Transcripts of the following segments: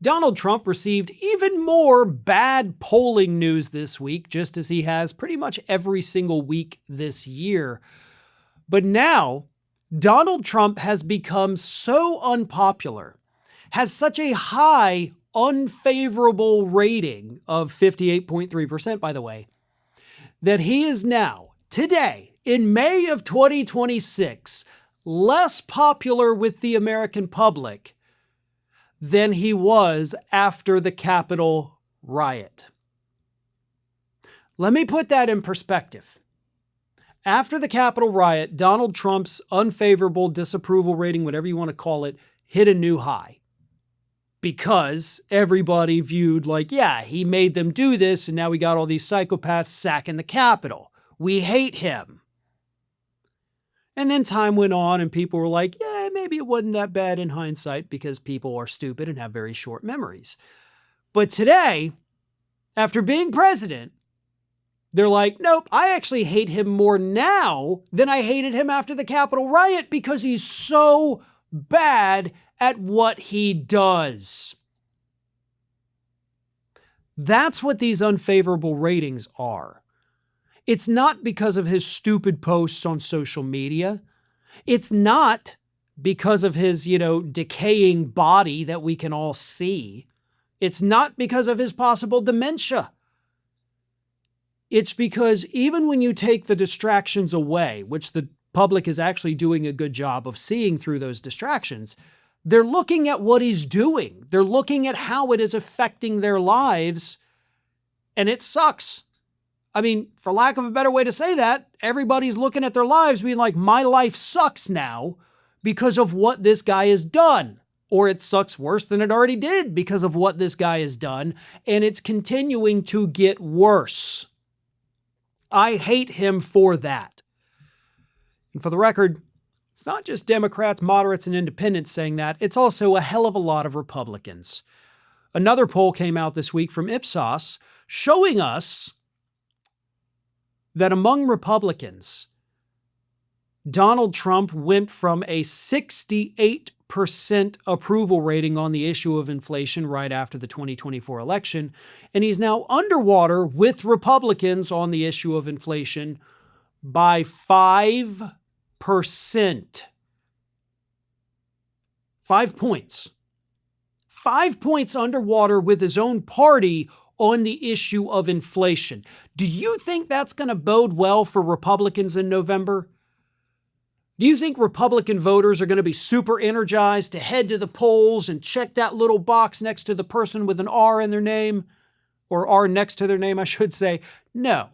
Donald Trump received even more bad polling news this week, just as he has pretty much every single week this year. But now, Donald Trump has become so unpopular, has such a high unfavorable rating of 58.3%, by the way, that he is now, today, in May of 2026, less popular with the American public than he was after the Capitol riot. Let me put that in perspective. After the Capitol riot, Donald Trump's unfavorable disapproval rating, whatever you want to call it, hit a new high. Because everybody viewed like, yeah, he made them do this, and now we got all these psychopaths sacking the Capitol. We hate him. And then time went on and people were like, yeah, maybe it wasn't that bad in hindsight because people are stupid and have very short memories. But today, after being president, they're like, nope, I actually hate him more now than I hated him after the Capitol riot because he's so bad at what he does. That's what these unfavorable ratings are. It's not because of his stupid posts on social media. It's not because of his, decaying body that we can all see. It's not because of his possible dementia. It's because even when you take the distractions away, which the public is actually doing a good job of seeing through those distractions, they're looking at what he's doing. They're looking at how it is affecting their lives, and it sucks. I mean, for lack of a better way to say that, everybody's looking at their lives being like, my life sucks now because of what this guy has done. Or it sucks worse than it already did because of what this guy has done, and it's continuing to get worse. I hate him for that. And for the record, it's not just Democrats, moderates, and independents saying that. It's also a hell of a lot of Republicans. Another poll came out this week from Ipsos showing us that among Republicans, Donald Trump went from a 68% approval rating on the issue of inflation right after the 2024 election, and he's now underwater with Republicans on the issue of inflation by 5%. 5 points. 5 points underwater with his own party on the issue of inflation. Do you think that's going to bode well for Republicans in November? Do you think Republican voters are going to be super energized to head to the polls and check that little box next to the person with an R in their name? Or R next to their name, I should say. No.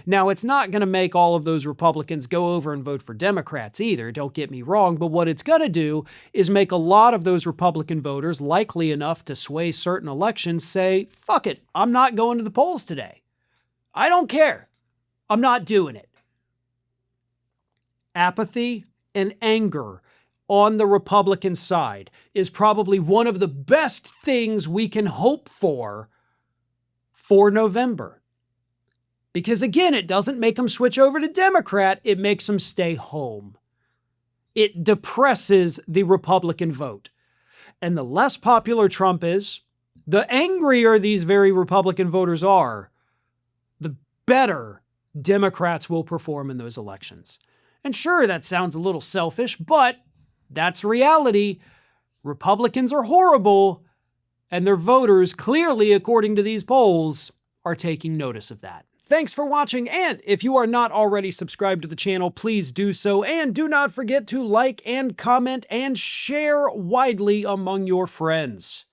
Now, it's not going to make all of those Republicans go over and vote for Democrats either, don't get me wrong, but what it's going to do is make a lot of those Republican voters, likely enough to sway certain elections, say, fuck it, I'm not going to the polls today. I don't care. I'm not doing it. Apathy and anger on the Republican side is probably one of the best things we can hope for November. Because again, it doesn't make them switch over to Democrat, it makes them stay home. It depresses the Republican vote. And the less popular Trump is, the angrier these very Republican voters are, the better Democrats will perform in those elections. And sure, that sounds a little selfish, but that's reality. Republicans are horrible, and their voters, clearly, according to these polls, are taking notice of that. Thanks for watching, and if you are not already subscribed to the channel, please do so, and do not forget to like and comment and share widely among your friends.